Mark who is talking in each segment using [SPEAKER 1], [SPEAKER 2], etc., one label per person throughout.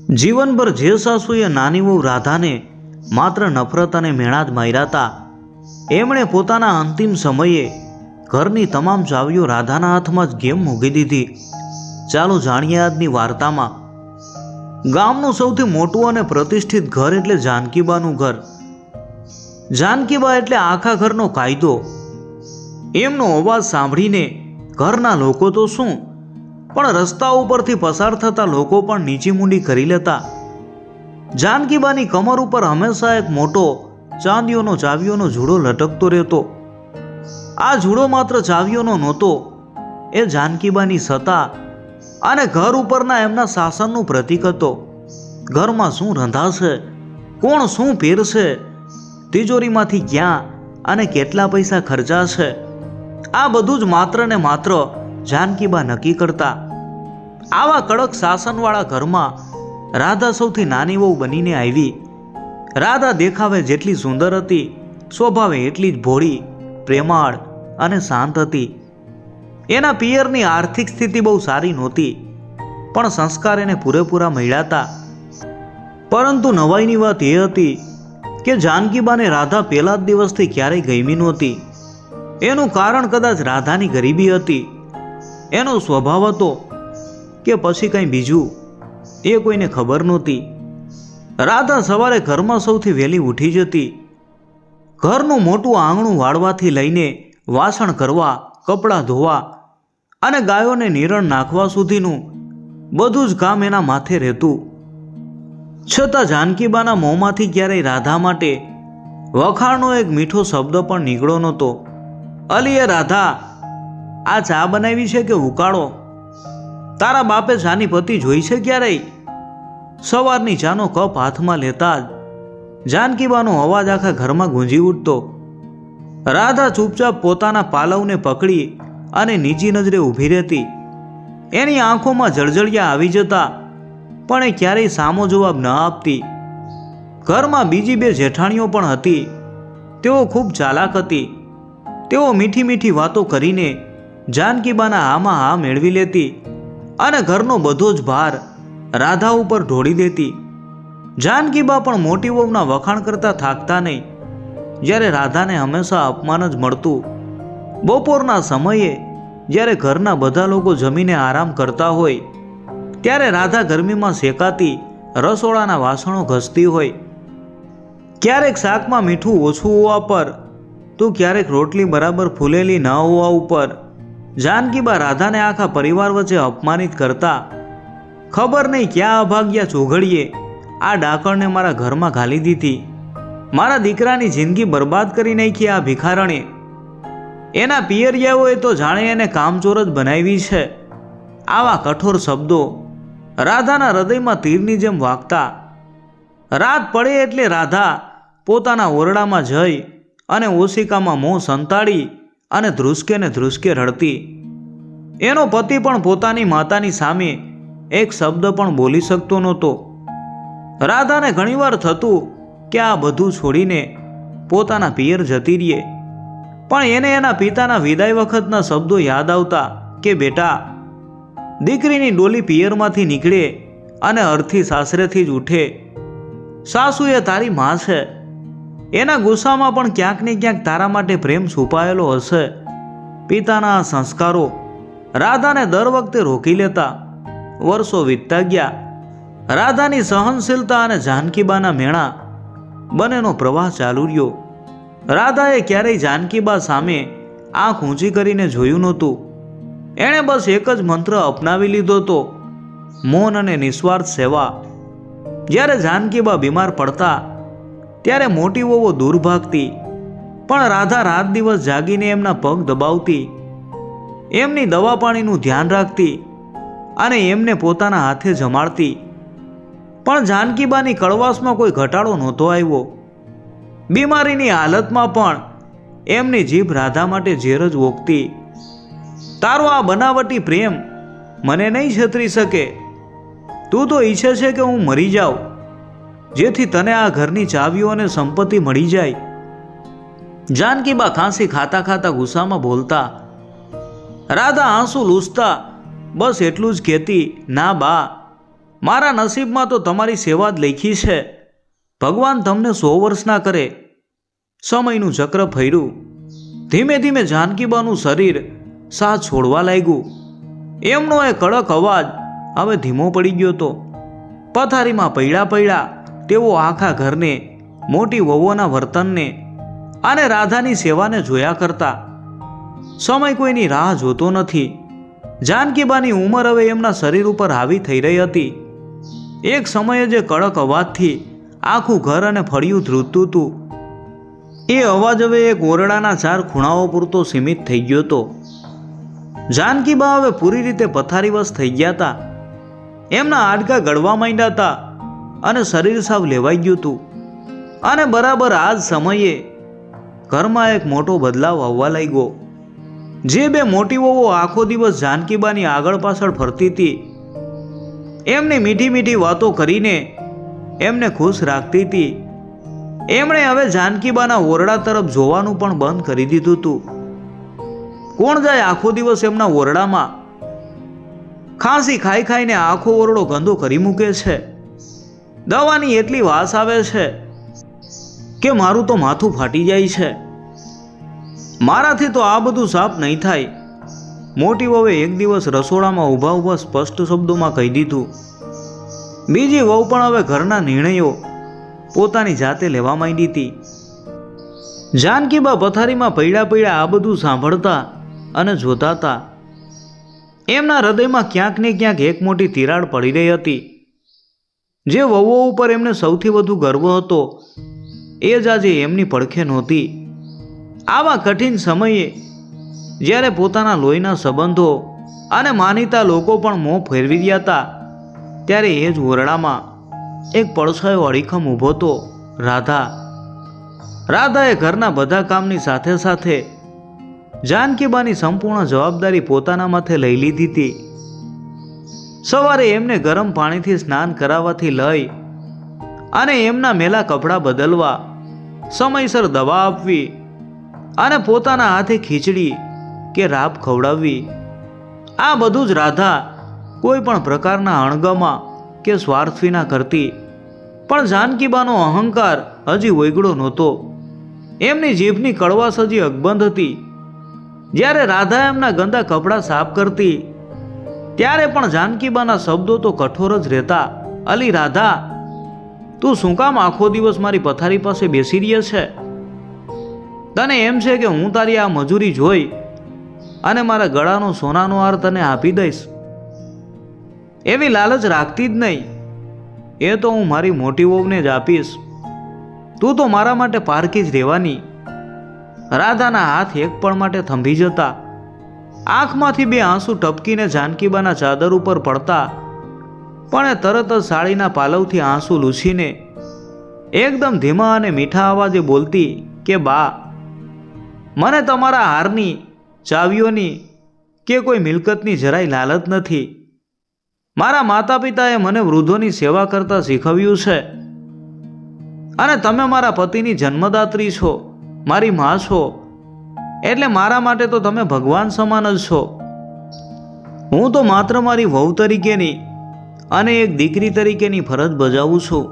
[SPEAKER 1] જીવનભર જે સાસુએ નાની વહુ રાધાને માત્ર નફરત અને મેણા જ માર્યા હતા, એમણે પોતાના અંતિમ સમયે ઘરની તમામ ચાવીઓ રાધાના હાથમાં જ કેમ મૂકી દીધી? ચાલો જાણીએ આજની વાર્તામાં। ગામનું સૌથી મોટું અને પ્રતિષ્ઠિત ઘર એટલે જાનકીબાનું ઘર। જાનકીબા એટલે આખા ઘરનો કાયદો। એમનો અવાજ સાંભળીને ઘરના લોકો તો શું, પણ રસ્તા ઉપરથી પસાર થતા લોકો પણ નીચી મૂંડી કરી લેતા। જાનકીબાની કમર ઉપર હંમેશા એક મોટો ચાંદીઓનો ચાવીઓનો જુડો લટકતો રહેતો। આ જુડો માત્ર ચાવીઓનો નહોતો, એ જાનકીબાની સત્તા અને ઘર ઉપરના એમના શાસનનું પ્રતીક હતો। ઘરમાં શું રંધાશે, કોણ શું પહેરશે, તિજોરીમાંથી ક્યાં અને કેટલા પૈસા ખર્ચાશે, આ બધું જ માત્ર ને માત્ર જાનકીબા નક્કી કરતા। આવા કડક શાસનવાળા ઘરમાં રાધા સૌથી નાની વહુ બનીને આવી। રાધા દેખાવે જેટલી સુંદર હતી, સ્વભાવે એટલી જ ભોળી, પ્રેમાળ અને શાંત હતી। એના પિયરની આર્થિક સ્થિતિ બહુ સારી નહોતી, પણ સંસ્કાર એને પૂરેપૂરા મળ્યા હતા। પરંતુ નવાઈની વાત એ હતી કે જાનકીબાને રાધા પહેલા જ દિવસથી ક્યારેય ગમી નહોતી। એનું કારણ કદાચ રાધાની ગરીબી હતી, એનો સ્વભાવ હતો કે પછી કંઈ બીજું, એ કોઈને ખબર નહોતી। રાધા સવારે ઘરમાં સૌથી વહેલી ઉઠી જતી। ઘરનું મોટું આંગણું વાળવાથી લઈને વાસણ કરવા, કપડાં ધોવા અને ગાયોને નિરણ નાખવા સુધીનું બધું જ કામ એના માથે રહેતું। છતાં જાનકીબાના મોંમાંથી ક્યારેય રાધા માટે વખાણનો એક મીઠો શબ્દ પણ નીકળ્યો નહોતો। અલીએ રાધા, આ ચા બનાવી છે કે ઉકાળો? તારા બાપે ચાની પત્તી જોઈ છે ક્યારેય? સવારની ચાનો કપ હાથમાં લેતા જ જાનકીબાનો અવાજ આખા ઘરમાં ગુંજી ઉઠતો। રાધા ચૂપચાપ પોતાના પાલવને પકડી અને નીચી નજરે ઊભી રહેતી। એની આંખોમાં જળજળિયા આવી જતા, પણ એ ક્યારેય સામો જવાબ ન આપતી। ઘરમાં બીજી બે જેઠાણીઓ પણ હતી। તેઓ ખૂબ ચાલાક હતી। તેઓ મીઠી મીઠી વાતો કરીને જાનકીબાના હામાં હા મેળવી લેતી અને ઘરનો બધો જ ભાર રાધા ઉપર ઢોળી દેતી। જાનકીબા પણ મોટી વહુના વખાણ કરતા થાકતા નહીં, જ્યારે રાધાને હંમેશા અપમાન જ મળતું। બપોરના સમયે જ્યારે ઘરના બધા લોકો જમીને આરામ કરતા હોય, ત્યારે રાધા ગરમીમાં શેકાતી રસોડાના વાસણો ઘસતી હોય। ક્યારેક શાકમાં મીઠું ઓછું હોવા પર તો ક્યારેક રોટલી બરાબર ફૂલેલી ન હોવા ઉપર જાનકીબા રાધાને આખા પરિવાર વચ્ચે અપમાનિત કરતા। ખબર નહીં ક્યાં અભાગ્યા ચોઘડીએ આ ડાકણને મારા ઘરમાં ઘાલી દીધી, મારા દીકરાની જિંદગી બરબાદ કરી નાખી આ ભિખારણે, એના પિયરિયાઓએ તો જાણે એને કામચોર જ બનાવી છે। આવા કઠોર શબ્દો રાધાના હૃદયમાં તીરની જેમ વાગતા। રાત પડે એટલે રાધા પોતાના ઓરડામાં જઈ અને ઓશિકામાં મોં સંતાડી અને ધ્રુસકે ને ધ્રુસકે રડતી। એનો પતિ પણ પોતાની માતાની સામે એક શબ્દ પણ બોલી શકતો નહોતો। રાધાને ઘણીવાર થતું કે આ બધું છોડીને પોતાના પિયર જતી રહીએ, પણ એને એના પિતાના વિદાય વખતના શબ્દો યાદ આવતા કે બેટા, દીકરીની ડોલી પિયરમાંથી નીકળે અને અર્થી સાસરેથી જ ઉઠે। સાસુ એ તારી માં છે, એના ગુસ્સામાં પણ ક્યાંક ને ક્યાંક તારા માટે પ્રેમ છુપાયેલો હશે। પિતાના આ સંસ્કારો રાધાને દર વખતે રોકી લેતા। વર્ષો વીતતા ગયા। રાધાની સહનશીલતા અને જાનકીબાના મેણા બંનેનો પ્રવાહ ચાલુ રહ્યો। રાધાએ ક્યારેય જાનકીબા સામે આંખ ઊંચી કરીને જોયું નહોતું। એણે બસ એક જ મંત્ર અપનાવી લીધો હતો, મૌન અને નિસ્વાર્થ સેવા। જ્યારે જાનકીબા બીમાર પડતા ત્યારે મોટી વહુઓ દૂર ભાગતી, પણ રાધા રાત દિવસ જાગીને એમના પગ દબાવતી, એમની દવા પાણીનું ધ્યાન રાખતી અને એમને પોતાના હાથે જમાડતી। પણ જાનકીબાની કડવાશમાં કોઈ ઘટાડો નહોતો આવ્યો। બીમારીની હાલતમાં પણ એમની જીભ રાધા માટે ઝેર જ ઓગતી। તારો આ બનાવટી પ્રેમ મને નહીં છેતરી શકે। તું તો ઈચ્છે છે કે હું મરી જાઉં, જેથી તને આ ઘરની ચાવીઓ અને સંપત્તિ મળી જાય। જાનકીબા ખાંસી ખાતા ખાતા ગુસ્સામાં બોલતા। રાધા આંસુ લૂછતા બસ એટલું જ કહેતી, ના બા, મારા નસીબમાં તો તમારી સેવા જ લખી છે. ભગવાન તમને 100 વર્ષના કરે. સમયનું ચક્ર ફર્યું. ધીમે ધીમે જાનકીબાનું શરીર સાથ છોડવા લાગ્યું. એમનો એ કડક અવાજ હવે ધીમો પડી ગયો હતો. પથારીમાં પડ્યા તેઓ આખા ઘરને, મોટી વહુઓના વર્તનને અને રાધાની સેવાને જોયા કરતા. સમય કોઈની રાહ જોતો નથી. જાનકીબાની ઉંમર હવે એમના શરીર ઉપર હાવી થઈ રહી હતી. એક સમયે જે કડક અવાજથી આખું ઘર અને ફળિયું ધ્રુજતું હતું, એ અવાજ હવે એક ઓરડાના 4 ખૂણાઓ પૂરતો સીમિત થઈ ગયો હતો. જાનકીબા હવે પૂરી રીતે પથારીવશ થઈ ગયા હતા. એમના હાડકાં ગળવા માંડ્યા હતા અને શરીર સાવ લેવાઈ ગયું હતું. અને બરાબર આ જ સમયે ઘરમાં એક મોટો બદલાવ આવવા લાગ્યો. જે 2 મોટી વહુઓ આખો દિવસ જાનકીબાની આગળ પાછળ ફરતી હતી, એમની મીઠી મીઠી વાતો કરીને એમને ખુશ રાખતી હતી, એમણે હવે જાનકીબાના ઓરડા તરફ જોવાનું પણ બંધ કરી દીધું હતું. કોણ જાય આખો દિવસ એમના ઓરડામાં? ખાંસી ખાઈ ખાઈને આખો ઓરડો ગંદો કરી મૂકે છે. દવાની એટલી વાસ આવે છે કે મારું તો માથું ફાટી જાય છે. મારાથી તો આ બધું સાફ નહીં થાય. મોટી વહુએ એક દિવસ રસોડામાં ઊભા સ્પષ્ટ શબ્દોમાં કહી દીધું. બીજી વહુ પણ હવે ઘરના નિર્ણયો પોતાની જાતે લેવા માંડી હતી. જાનકીબા પથારીમાં પડ્યા આ બધું સાંભળતા અને જોતા હતા. એમના હૃદયમાં ક્યાંક ને ક્યાંક એક મોટી તિરાડ પડી રહી હતી. જે વહુઓ ઉપર એમને સૌથી વધુ ગર્વ હતો, એ જ આજે એમની પડખે નહોતી. આવા કઠિન સમયે જ્યારે પોતાના લોહીના સંબંધો અને માનીતા લોકો પણ મોં ફેરવી રહ્યા હતા, ત્યારે એ જ ઓરડામાં એક પડછાયો અડીખમ ઊભો હતો, રાધા. રાધાએ ઘરના બધા કામની સાથે સાથે જાનકીબાની સંપૂર્ણ જવાબદારી પોતાના માથે લઈ લીધી હતી. સવારે એમને ગરમ પાણીથી સ્નાન કરાવવાથી લઈ અને એમના મેલા કપડાં બદલવા, સમયસર દવા આપવી અને પોતાના હાથે ખીચડી કે રાબ ખવડાવવી, આ બધું જ રાધા કોઈ પણ પ્રકારના અણગમા કે સ્વાર્થ વિના કરતી. પણ જાનકીબાનો અહંકાર હજી ઓગળ્યો નહોતો. એમની જીભની કડવાશ હજી અકબંધ હતી. જ્યારે રાધા એમના ગંદા કપડાં સાફ કરતી, ત્યારે પણ જાનકીબાના શબ્દો તો કઠોર જ રહેતા. અલી રાધા, તું શું કામ આખો દિવસ મારી પથારી પાસે બેસી રહી છે? તને એમ છે કે હું તારી આ મજૂરી જોઈ અને મારા ગળાનો સોનાનો હાર તને આપી દઈશ? એવી લાલચ રાખતી જ નહીં. એ તો હું મારી મોટી વહુને જ આપીશ. તું તો મારા માટે પારકી જ રહેવાની. રાધાના હાથ એક પળ માટે થંભી જતા. આંખમાંથી 2 આંસુ ટપકીને જાનકીબાના ચાદર ઉપર પડતા, પણ એ તરત જ સાડીના પાલવથી આંસુ લૂછીને એકદમ ધીમા અને મીઠા અવાજે બોલતી કે બા, મને તમારા હારની, ચાવીઓની કે કોઈ મિલકતની જરાય લાલચ નથી. મારા માતા પિતાએ મને વૃદ્ધોની સેવા કરતા શીખવ્યું છે, અને તમે મારા પતિની જન્મદાત્રી છો, મારી માં છો, એટલે મારા માટે તો તમે ભગવાન સમાન જ છો. હું તો માત્ર મારી વહુ તરીકેની અને એક દીકરી તરીકેની ફરજ બજાવું છું.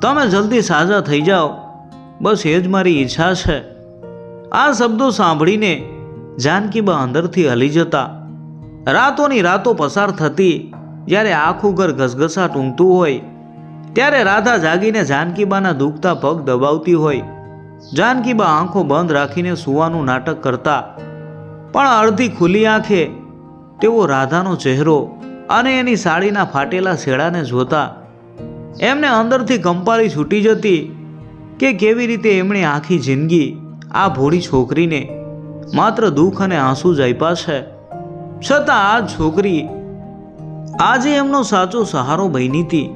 [SPEAKER 1] તમે જલ્દી સાજા થઈ જાઓ, બસ એ જ મારી ઈચ્છા છે. આ શબ્દો સાંભળીને જાનકીબા અંદરથી હલી જતા. રાતોની રાતો પસાર થતી. જ્યારે આખું ઘર ઘસઘસાટ ઊંઘતું હોય, ત્યારે રાધા જાગીને જાનકીબાના દુખતા પગ દબાવતી હોય. જાનકીબા આંખો બંધ રાખીને સૂવાનું નાટક કરતા, પણ અડધી ખુલ્લી આંખે તેઓ રાધાનો ચહેરો અને એની સાડીના ફાટેલા છેડાને જોતા. એમને અંદરથી કંપારી છૂટી જતી કે કેવી રીતે એમણે આખી જિંદગી આ ભોળી છોકરીને માત્ર દુઃખ અને આંસુ જ આપ્યા છે, છતાં આ છોકરી આજે એમનો સાચો સહારો બની હતી.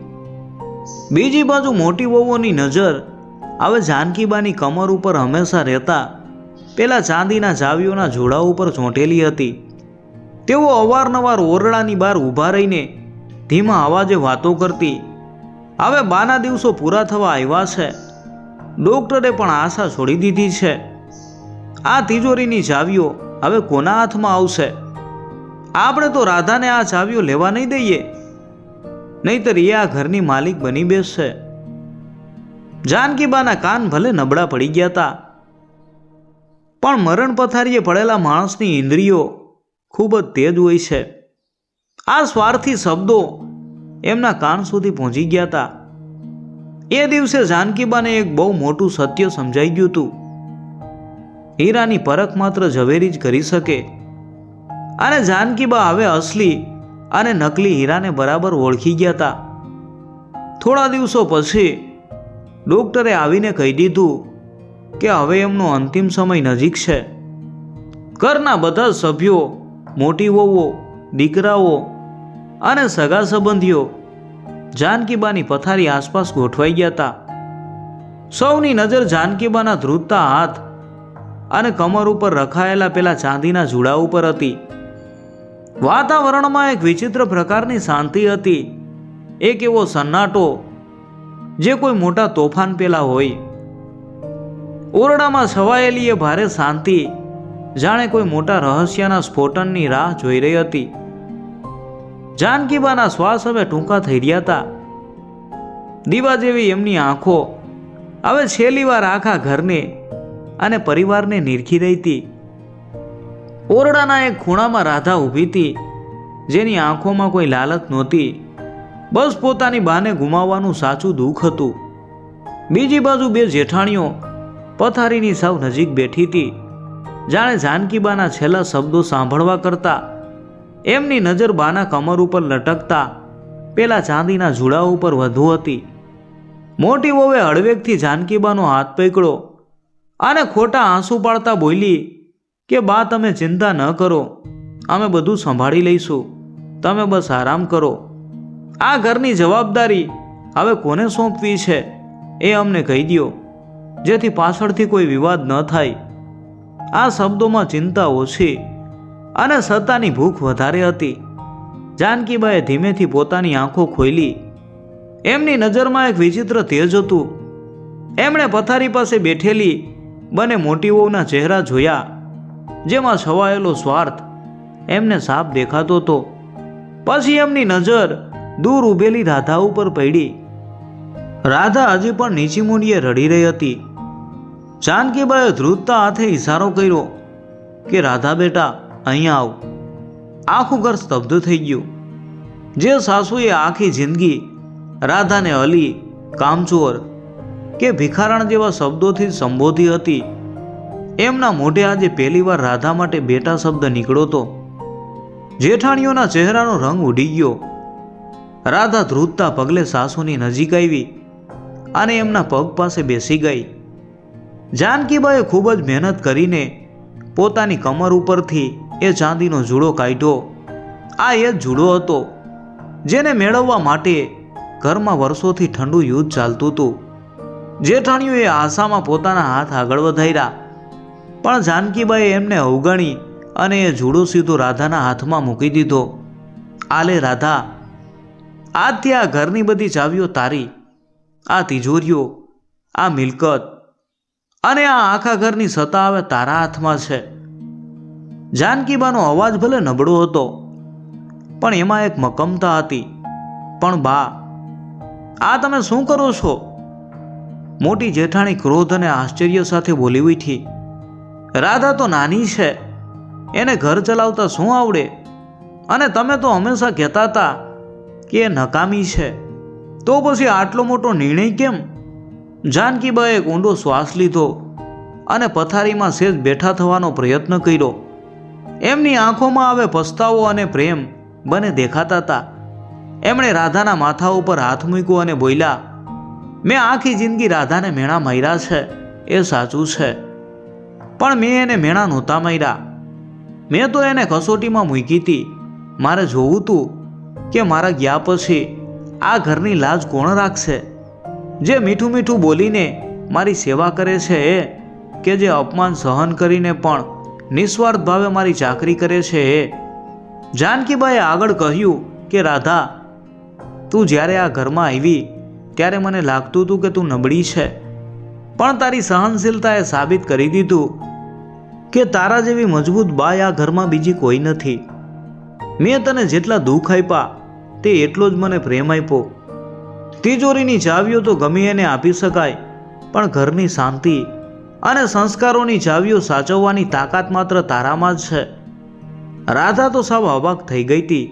[SPEAKER 1] બીજી બાજુ મોટી વહુઓની નજર હવે જાનકીબાની કમર ઉપર હંમેશા રહેતા પેલા ચાંદીના ચાવીઓના જોડા ઉપર ચોંટેલી હતી. તેઓ અવારનવાર ઓરડાની બહાર ઊભા રહીને ધીમા અવાજે વાતો કરતી. હવે બાના દિવસો પૂરા થવા આવ્યા છે. ડોક્ટરે પણ આશા છોડી દીધી છે. આ તિજોરીની ચાવીઓ હવે કોના હાથમાં આવશે? આપણે તો રાધાને આ ચાવીઓ લેવા નહીં દઈએ. નહીતર એ આ ઘરની માલિક બની બેસશે. જાનકીબાના કાન ભલે નબળા પડી ગયા હતા, પણ મરણ પથારીએ પડેલા માણસની ઇન્દ્રિયો ખૂબ જ તેજ હોય છે. આ સ્વાર્થી શબ્દો એમના કાન સુધી પહોંચી ગયા હતા. એ દિવસે જાનકીબાને એક બહુ મોટું સત્ય સમજાઈ ગયું હતું. હીરાની પરખ માત્ર ઝવેરી જ કરી શકે, અને જાનકીબા હવે અસલી અને નકલી હીરાને બરાબર ઓળખી ગયા હતા. થોડા દિવસો પછી ડોક્ટરે આવીને કહી દીધું કે હવે એમનો અંતિમ સમય નજીક છે. ઘરના બધા જ સભ્યો, મોટી વહુઓ, દીકરાઓ અને સગા સંબંધીઓ જાનકીબાની પથારી આસપાસ ગોઠવાઈ ગયા હતા. સૌની નજર જાનકીબાના ધ્રુજતા હાથ અને કમર ઉપર રખાયેલા પેલા ચાંદીના જુડા ઉપર હતી. વાતાવરણમાં એક વિચિત્ર પ્રકારની શાંતિ હતી, એક એવો સન્નાટો જે કોઈ મોટા તોફાન પેલા હોય. ઓરડામાં છવાયેલી એ ભારે શાંતિ જાણે કોઈ મોટા રહસ્યના સ્ફોટનની રાહ જોઈ રહી હતી. જાનકીબાના શ્વાસ હવે ટૂંકા થઈ રહ્યા હતા. દીવા જેવી એમની આંખો હવે છેલ્લી વાર આખા ઘરને અને પરિવારને નિરખી રહી હતી. ઓરડાના એક ખૂણામાં રાધા ઊભી હતી, જેની આંખોમાં કોઈ લાલચ નહોતી, બસ પોતાની બાને ગુમાવવાનું સાચું દુઃખ હતું. બીજી બાજુ બે જેઠાણીઓ પથારીની સાવ નજીક બેઠી હતી, જાણે જાનકીબાના છેલ્લા શબ્દો સાંભળવા કરતા એમની નજર બાના કમર ઉપર લટકતા પેલા ચાંદીના જુડા ઉપર વધુ હતી. મોટી વહુએ હળવેકથી જાનકીબાનો હાથ પકડ્યો અને ખોટા આંસુ પાડતા બોલી કે બા, તમે ચિંતા ન કરો, અમે બધું સંભાળી લઈશું, તમે બસ આરામ કરો. આ ઘરની જવાબદારી હવે કોને સોંપવી છે એ અમને કહી દો, જેથી પાછળથી કોઈ વિવાદ ન થાય. આ શબ્દોમાં ચિંતા ઓછી અને સત્તાની ભૂખ વધારે હતી. જાનકીબાએ ધીમેથી પોતાની આંખો ખોલી. એમની નજરમાં એક વિચિત્ર તેજ હતું. એમણે પથારી પાસે બેઠેલી બંને મોટી વહુના ચહેરા જોયા, જેમાં છવાયેલો સ્વાર્થ એમને સાફ દેખાતો હતો. પછી એમની નજર દૂર ઊભેલી રાધા ઉપર પડી. રાધા હજી પણ નીચી મૂંડીએ રડી રહી હતી. જાનકીબાએ ધ્રુજતા હાથે ઈશારો કર્યો કે રાધા બેટા, અહીંયા આવ. આખું ઘર સ્તબ્ધ થઈ ગયું. જે સાસુએ આખી જિંદગી રાધાને અલી, કામચોર કે ભિખારણ જેવા શબ્દોથી સંબોધી હતી, એમના મોઢે આજે પહેલીવાર રાધા માટે બેટા શબ્દ નીકળ્યો હતો. જેઠાણીઓના ચહેરાનો રંગ ઉડી ગયો. રાધા ધ્રુજતા પગલે સાસુની નજીક આવી અને એમના પગ પાસે બેસી ગઈ. જાનકીબાએ ખૂબ જ મહેનત કરીને પોતાની કમર ઉપરથી એ ચાંદીનો જુડો કાઢ્યો. આ એ જ જુડો હતો જેને મેળવવા માટે ઘરમાં વર્ષોથી ઠંડુ યુદ્ધ ચાલતું હતું. જેઠાણીઓએ આશામાં પોતાના હાથ આગળ વધાર્યા, પણ જાનકીબાએ એમને અવગણી અને એ જુડો સીધો રાધાના હાથમાં મૂકી દીધો. આલે રાધા, આજથી આ ઘરની બધી ચાવીઓ તારી, આ તિજોરીઓ, આ મિલકત અને આ આખા ઘરની સત્તા હવે તારા હાથમાં છે. જાનકીબાનો અવાજ ભલે નબળો હતો, પણ એમાં એક મક્કમતા હતી. પણ બા, આ તમે શું કરો છો? મોટી જેઠાણી ક્રોધ અને આશ્ચર્ય સાથે બોલી ઉઠી. રાધા તો નાની છે, એને ઘર ચલાવતા શું આવડે? અને તમે તો હંમેશા કહેતા હતા કે એ નકામી છે, તો પછી આટલો મોટો નિર્ણય કેમ? જાનકીબાએ એક ઊંડો શ્વાસ લીધો અને પથારીમાં સેજ બેઠા થવાનો પ્રયત્ન કર્યો. એમની આંખોમાં હવે પસ્તાવો અને પ્રેમ બંને દેખાતા હતા. એમણે રાધાના માથા ઉપર હાથ મૂક્યો અને બોલ્યા, મેં આખી જિંદગી રાધાને મેણા માર્યા છે, એ સાચું છે, પણ મેં એને મેણા નહોતા માર્યા. મેં તો એને કસોટીમાં મૂકી હતી. મારે જોવું હતું કે મારા ગયા પછી આ ઘરની લાજ કોણ રાખશે? જે મીઠું મીઠું બોલીને મારી સેવા કરે છે એ, કે જે અપમાન સહન કરીને પણ નિસ્વાર્થ ભાવે મારી ચાકરી કરે છે એ. જાનકીબાએ આગળ કહ્યું કે રાધા, તું જ્યારે આ ઘરમાં આવી ત્યારે મને લાગતું હતું કે તું નબળી છે, પણ તારી સહનશીલતાએ સાબિત કરી દીધું કે તારા જેવી મજબૂત બાઈ આ ઘરમાં બીજી કોઈ નથી. મેં તને જેટલા દુઃખ આપ્યા તે એટલો જ મને પ્રેમ આપ્યો. તિજોરીની ચાવીઓ તો ગમે એને આપી શકાય, પણ ઘરની શાંતિ અને સંસ્કારોની ચાવીઓ સાચવવાની તાકાત માત્ર તારામાં જ છે. રાધા તો સાવ અવાક થઈ ગઈ હતી.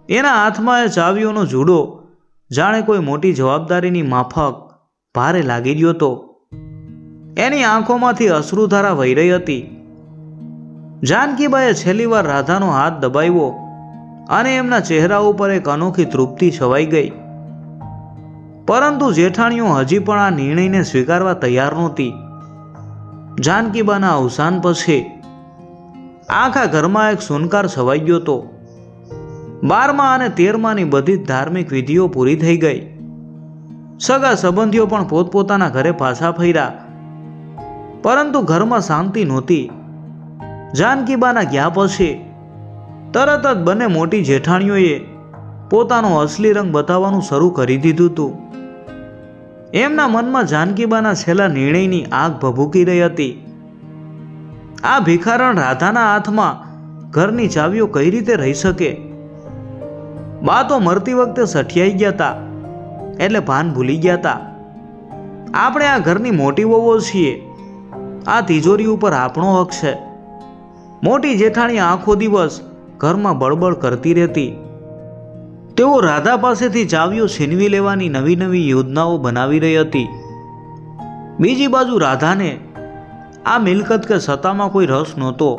[SPEAKER 1] એના હાથમાં એ ચાવીઓનો જુડો જાણે કોઈ મોટી જવાબદારીની માફક ભારે લાગી રહ્યો હતો. એની આંખોમાંથી અશ્રુધારા વહી રહી હતી. જાનકીબાઈએ છેલ્લી વાર રાધાનો હાથ દબાવ્યો અને એમના ચહેરા ઉપર એક અનોખી તૃપ્તિ છવાઈ ગઈ. પરંતુ જેઠાણીઓ હજી પણ આ નિર્ણયને સ્વીકારવા તૈયાર નહોતી. જાનકીબાના અવસાન પછી આખા ઘરમાં એક સુનકાર છવાઈ ગયો હતો. 12મા અને 13માની બધી જ ધાર્મિક વિધિઓ પૂરી થઈ ગઈ. સગા સંબંધીઓ પણ પોતપોતાના ઘરે પાછા ફર્યા, પરંતુ ઘરમાં શાંતિ નહોતી. જાનકીબાના ગયા પછી તરત જ બંને મોટી જેઠાણીઓએ પોતાનો અસલી રંગ બતાવવાનું શરૂ કરી દીધું હતું. એમના મનમાં જાનકીબાના છેલ્લા નિર્ણયની આગ ભભૂકી રહી હતી. આ ભિખારણ રાધાના હાથમાં ઘરની ચાવીઓ કઈ રીતે રહી શકે? બા તો મરતી વખતે સઠિયાઈ ગયા હતા, એટલે ભાન ભૂલી ગયા હતા. આપણે આ ઘરની મોટી વહુઓ છીએ, આ તિજોરી ઉપર આપણો હક છે. મોટી જેઠાણી આખો દિવસ ઘરમાં બળબડ કરતી રહેતી. તેઓ રાધા પાસેથી ચાવીઓ છીનવી લેવાની નવી નવી યોજનાઓ બનાવી રહી હતી. બીજી બાજુ રાધાને આ મિલકત કે સત્તામાં કોઈ રસ નહોતો.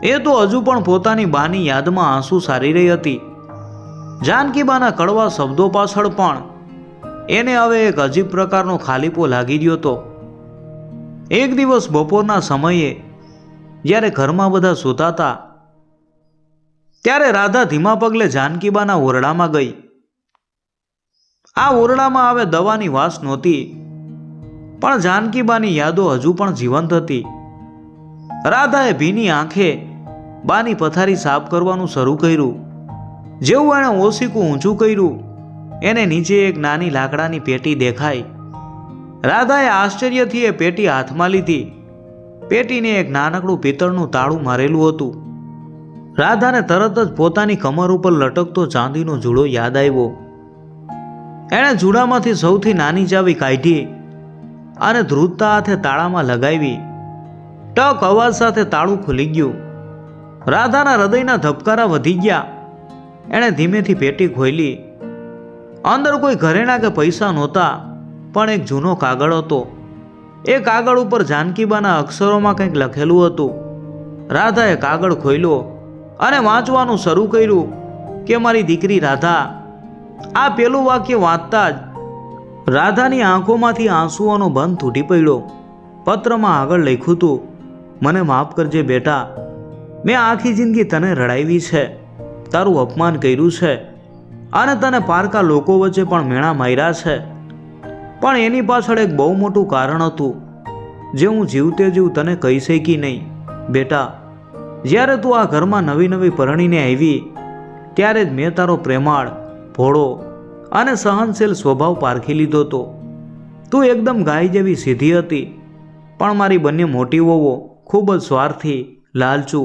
[SPEAKER 1] એ તો હજુ પણ પોતાની બાની યાદમાં આંસુ સારી રહી હતી. જાનકીબાના કડવા શબ્દો પાછળ પણ એને હવે એક અજીબ પ્રકારનો ખાલીપો લાગી રહ્યો હતો. એક દિવસ બપોરના સમયે જ્યારે ઘરમાં બધા સૂતા હતા, ત્યારે રાધા ધીમા પગલે જાનકીબાના ઓરડામાં ગઈ. આ ઓરડામાં હવે દવાની વાસ નહોતી, પણ જાનકીબાની યાદો હજુ પણ જીવંત હતી. રાધાએ ભીની આંખે બાની પથારી સાફ કરવાનું શરૂ કર્યું. જેવું એણે ઓશીકું ઊંચું કર્યું, એને નીચે એક નાની લાકડાની પેટી દેખાઈ. રાધાએ આશ્ચર્યથી એ પેટી હાથમાં લીધી. પેટીને એક નાનકડું પિત્તળનું તાળું મારેલું હતું. રાધાને તરત જ પોતાની કમર ઉપર લટકતો ચાંદીનો જુડો યાદ આવ્યો. એણે જુડામાંથી સૌથી નાની ચાવી કાઢી અને ધ્રુજતા હાથે તાળામાં લગાવી. ટક અવાજ સાથે તાળું ખુલી ગયું. રાધાના હૃદયના ધબકારા વધી ગયા. એણે ધીમેથી પેટી ખોલી. અંદર કોઈ ઘરેણા કે પૈસા નહોતા, પણ એક જૂનો કાગળ હતો. એ કાગળ ઉપર જાનકીબાના અક્ષરોમાં કંઈક લખેલું હતું. રાધાએ કાગળ ખોલ્યો અને વાંચવાનું શરૂ કર્યું કે મારી દીકરી રાધા. આ પેલું વાક્ય વાંચતા જ રાધાની આંખોમાંથી આંસુઓનો બંધ તૂટી પડ્યો. પત્રમાં આગળ લખ્યું હતું, મને માફ કરજે બેટા, મેં આખી જિંદગી તને રડાવી છે, તારું અપમાન કર્યું છે અને તને પારકા લોકો વચ્ચે પણ મેણા માર્યા છે. પણ એની પાછળ એક બહુ મોટું કારણ હતું, જે હું જીવતે જીવ તને કહી શકી નહીં. બેટા, જ્યારે તું આ ઘરમાં નવી નવી પરણીને આવી, ત્યારે જ મેં તારો પ્રેમાળ, ભોળો અને સહનશીલ સ્વભાવ પારખી લીધો હતો. તું એકદમ ગાય જેવી સીધી હતી, પણ મારી બંને મોટી વહુઓ ખૂબ જ સ્વાર્થી, લાલચુ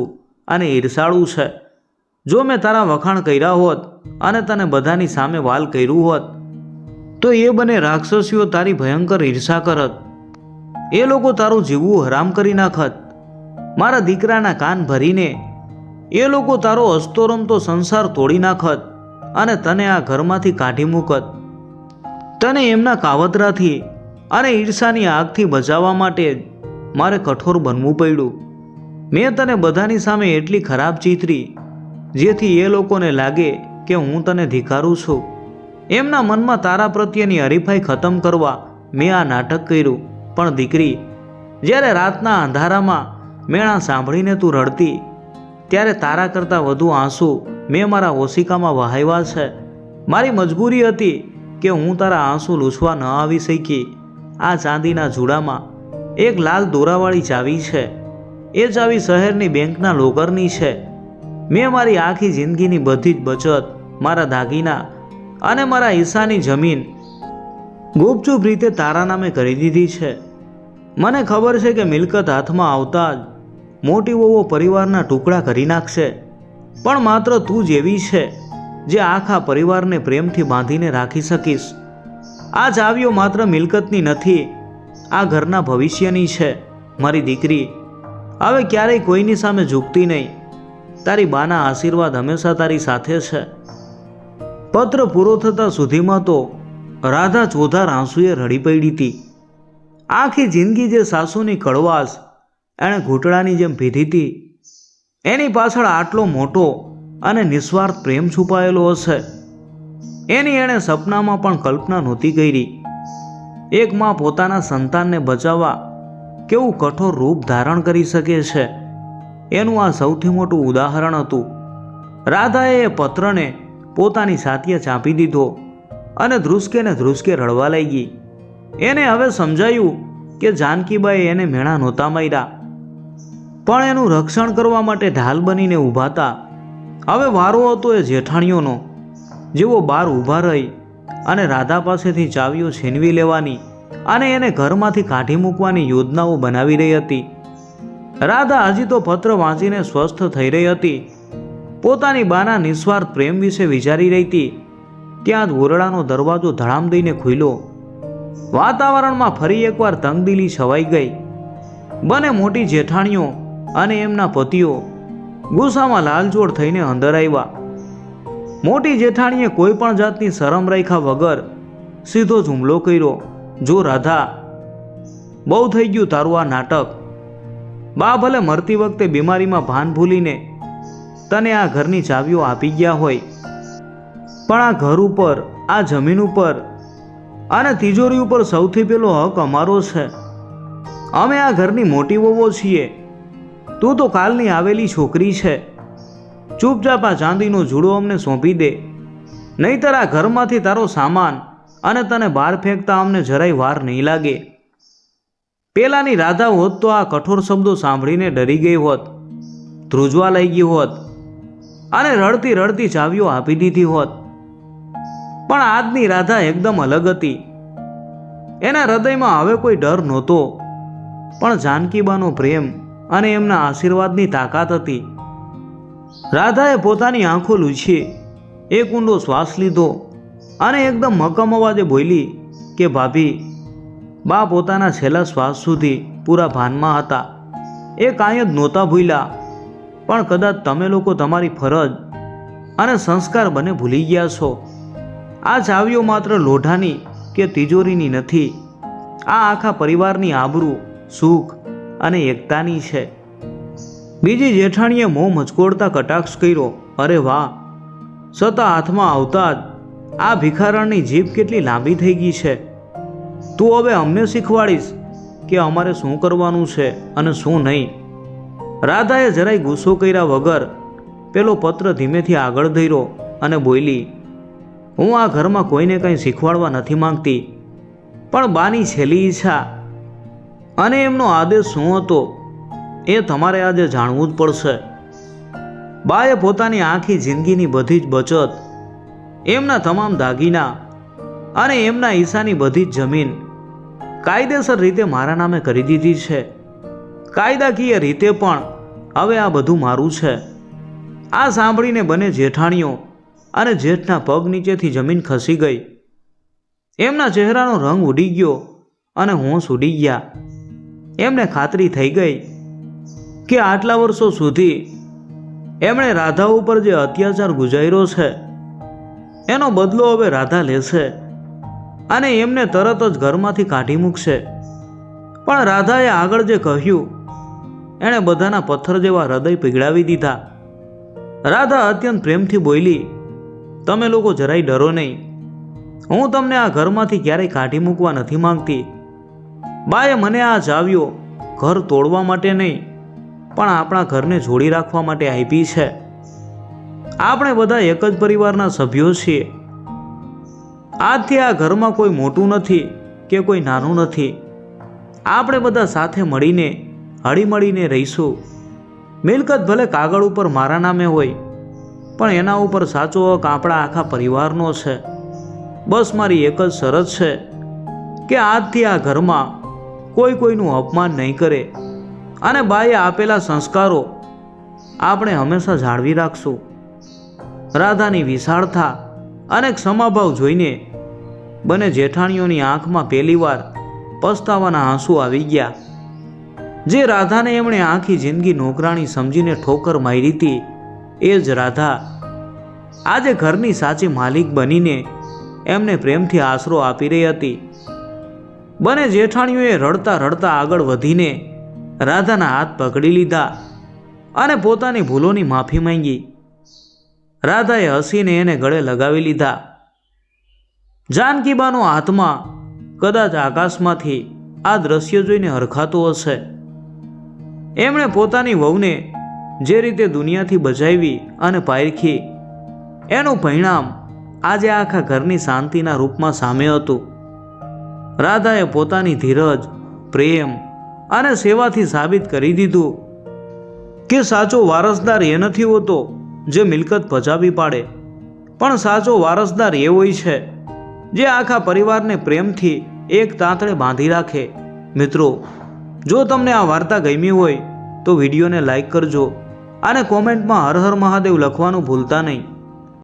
[SPEAKER 1] અને ઈર્ષાળુ છે. જો મેં તારા વખાણ કર્યા હોત અને તને બધાની સામે વાલ કર્યું હોત, તો એ બંને રાક્ષસીઓ તારી ભયંકર ઈર્ષા કરત. એ લોકો તારું જીવવું હરામ કરી નાખત. મારા દીકરાના કાન ભરીને એ લોકો તારો હસતો રમતો સંસાર તોડી નાખત અને તને આ ઘરમાંથી કાઢી મૂકત. તને એમના કાવતરાથી અને ઈર્ષાની આગથી બચાવવા માટે મારે કઠોર બનવું પડ્યું. મેં તને બધાની સામે એટલી ખરાબ ચિતરી, જેથી એ લોકોને લાગે કે હું તને ધિક્કારું છું. એમના મનમાં તારા પ્રત્યેની હરીફાઈ ખતમ કરવા મેં આ નાટક કર્યું. પણ દીકરી, જ્યારે રાતના અંધારામાં મેણા સાંભળીને તું રડતી, ત્યારે તારા કરતાં વધુ આંસુ મેં મારા ઓશિકામાં વહાવ્યા છે. મારી મજબૂરી હતી કે હું તારા આંસુ લૂછવા ન આવી શકી. આ ચાંદીના જુડામાં એક લાલ દોરાવાળી ચાવી છે. એ ચાવી શહેરની બેંકના લોકરની છે. મેં મારી આખી જિંદગીની બધી જ બચત, મારા દાગીના અને મારા હિસ્સાની જમીન ગુપચુપ રીતે તારા નામે કરી દીધી છે. મને ખબર છે કે મિલકત હાથમાં આવતા જ મોટી વહુઓ પરિવારના ટુકડા કરી નાખશે, પણ માત્ર તું જ એવી છે જે આખા પરિવારને પ્રેમથી બાંધીને રાખી શકીશ. આ ચાવીઓ માત્ર મિલકતની નથી, આ ઘરના ભવિષ્યની છે. મારી દીકરી, હવે ક્યારેય કોઈની સામે ઝૂકતી નહીં. તારી બાના આશીર્વાદ હંમેશા તારી સાથે છે. પત્ર પૂરો થતાં સુધીમાં તો રાધા ચોધાર આંસુએ રડી પડી હતી. આખી જિંદગી જે સાસુની કડવાશ એણે ઘૂંટડાની જેમ પીધી હતી, એની પાછળ આટલો મોટો અને નિસ્વાર્થ પ્રેમ છુપાયેલો હશે, એની એણે સપનામાં પણ કલ્પના નહોતી કરી. એક માં પોતાના સંતાનને બચાવવા કેવું કઠોર રૂપ ધારણ કરી શકે છે, એનું આ સૌથી મોટું ઉદાહરણ હતું. રાધાએ એ પત્રને પોતાની છાતીએ ચાંપી દીધો અને ધ્રુસકે ને ધ્રુસકે રડવા લાગી. એને હવે સમજાયું કે જાનકીબાએ એને મેણા નહોતા માર્યા, પણ એનું રક્ષણ કરવા માટે ઢાલ બનીને ઊભા હતા. હવે વારો હતો એ જેઠાણીઓનો, જેઓ બહાર ઊભા રહી અને રાધા પાસેથી ચાવીઓ છીનવી લેવાની અને એને ઘરમાંથી કાઢી મૂકવાની યોજનાઓ બનાવી રહી હતી. રાધા હજી તો પત્ર વાંચીને સ્વસ્થ થઈ રહી હતી. પોતાની બાના નિસ્વાર્થ પ્રેમ વિશે વિચારી રહી હતી. ત્યાં જ ઓરડાનો દરવાજો ધડામ દઈને ખુલ્યો. વાતાવરણમાં ફરી એકવાર તંગદિલી છવાઈ ગઈ. બંને મોટી જેઠાણીઓ અને એમના પતિઓ ગુસ્સામાં લાલચોળ થઈને અંદર આવ્યા. મોટી જેઠાણીએ કોઈ પણ જાતની શરમ રાખ્યા વગર સીધો જ હુમલો કર્યો. જો રાધા, બહુ થઈ ગયું તારું આ નાટક. બા ભલે મરતી વખતે બીમારીમાં ભાન ભૂલીને તને આ ઘરની ચાવીઓ આપી ગયા હોય, પણ આ ઘર ઉપર, આ જમીન ઉપર અને તિજોરી ઉપર સૌથી પહેલો હક અમારો છે. અમે આ ઘરની મોટી વહુઓ છીએ. તું તો કાલની આવેલી છોકરી છે. ચૂપચાપ આ ચાંદીનો જુડો અમને સોંપી દે, નહીંતર આ ઘરમાંથી તારો સામાન અને તને બહાર ફેંકતા અમને જરાય વાર નહીં લાગે. પેલાની રાધા હોત તો આ કઠોર શબ્દો સાંભળીને ડરી ગઈ હોત, ધ્રુજવા લાગી હોત અને રડતી રડતી ચાવીઓ આપી દીધી હોત. પણ આજની રાધા એકદમ અલગ હતી. એના હૃદયમાં હવે કોઈ ડર નહોતો, પણ જાનકીબાનો પ્રેમ અને એમના આશીર્વાદની તાકાત હતી. રાધાએ પોતાની આંખો લૂછી, એક ઊંડો શ્વાસ લીધો અને એકદમ મક્કમ અવાજે બોલી કે ભાભી. બા પોતાના છેલ્લા શ્વાસ સુધી પૂરા ભાનમાં હતા. એ કાંઈ જ નહોતા ભૂલ્યા, પણ કદાચ તમે લોકો તમારી ફરજ અને સંસ્કાર બંને ભૂલી ગયા છો. આ ચાવીઓ માત્ર લોઢાની કે તિજોરીની નથી, આ આખા પરિવારની આબરૂ, સુખ અને એકતાની છે. બીજી જેઠાણીએ મોં મચકોડતા કટાક્ષ કર્યો. અરે વાહ, સતા હાથમાં આવતા જ આ ભિખારણની જીભ કેટલી લાંબી થઈ ગઈ છે. તું હવે અમને શીખવાડીશ કે અમારે શું કરવાનું છે અને શું નહીં. રાધાએ જરાય ગુસ્સો કર્યા વગર પેલો પત્ર ધીમેથી આગળ ધર્યો અને બોલી, હું આ ઘરમાં કોઈને કંઈ શીખવાડવા નથી માંગતી, પણ બાની છેલ્લી ઈચ્છા અને એમનો આદેશ શું હતો એ તમારે આજે જાણવું જ પડશે. બાએ પોતાની આખી જિંદગીની બધી જ બચત, એમના તમામ દાગીના અને એમના હિસ્સાની બધી જ જમીન કાયદેસર રીતે મારા નામે કરી દીધી છે. કાયદાકીય રીતે પણ હવે આ બધું મારું છે. આ સાંભળીને બંને જેઠાણીઓ અને જેઠના પગ નીચેથી જમીન ખસી ગઈ. એમના ચહેરાનો રંગ ઉડી ગયો અને હોંશ ઉડી ગયા. એમને ખાતરી થઈ ગઈ કે આટલા વર્ષો સુધી એમણે રાધા ઉપર જે અત્યાચાર ગુજાર્યો છે એનો બદલો હવે રાધા લેશે અને એમને તરત જ ઘરમાંથી કાઢી મૂકશે. પણ રાધાએ આગળ જે કહ્યું એણે બધાના પથ્થર જેવા હૃદય પીગળાવી દીધા. રાધા અત્યંત પ્રેમથી બોલી, તમે લોકો જરાય ડરો નહીં. હું તમને આ ઘરમાંથી ક્યારેય કાઢી મૂકવા નથી માંગતી. બાએ મને આ ચાવીઓ ઘર તોડવા માટે નહીં, પણ આપણા ઘરને જોડી રાખવા માટે આપી છે. આપણે બધા એક જ પરિવારના સભ્યો છીએ. આજથી આ ઘરમાં કોઈ મોટું નથી કે કોઈ નાનું નથી. આપણે બધા સાથે મળીને હળીમળીને રહીશું. મિલકત ભલે કાગળ ઉપર મારા નામે હોય, પણ એના ઉપર સાચો હક આપણા આખા પરિવારનો છે. બસ મારી એક જ શરત છે કે આજથી આ ઘરમાં કોઈ કોઈનું અપમાન નહીં કરે અને બાએ આપેલા સંસ્કારો આપણે હંમેશા જાળવી રાખશું. રાધાની વિશાળતા અને ક્ષમાભાવ જોઈને બંને જેઠાણીઓની આંખમાં પહેલીવાર પસ્તાવાના આંસુ આવી ગયા. જે રાધાને એમણે આખી જિંદગી નોકરાણી સમજીને ઠોકર મારી હતી, એ જ રાધા આજે ઘરની સાચી માલિક બનીને એમને પ્રેમથી આશરો આપી રહી હતી. બંને જેઠાણીઓએ રડતા રડતા આગળ વધીને રાધાના હાથ પકડી લીધા અને પોતાની ભૂલોની માફી માંગી. રાધાએ હસીને એને ગળે લગાવી લીધા. જાનકીબાનો આત્મા કદાચ આકાશમાંથી આ દ્રશ્ય જોઈને હરખાતો હશે. એમણે પોતાની વહુને જે રીતે દુનિયાથી બચાવી અને પારખી, એનું પરિણામ આજે આખા ઘરની શાંતિના રૂપમાં સામે હતું. રાધાએ પોતાની ધીરજ, પ્રેમ અને સેવાથી સાબિત કરી દીધું કે સાચો વારસદાર એ નથી હોતો જે મિલકત પચાવી પાડે, પણ સાચો વારસદાર એ હોય છે જે આખા પરિવારને પ્રેમથી એક તાંતણે બાંધી રાખે. મિત્રો, જો તમને આ વાર્તા ગમી હોય તો વિડીયોને લાઈક કરજો અને કોમેન્ટમાં હર હર મહાદેવ લખવાનું ભૂલતા નહીં.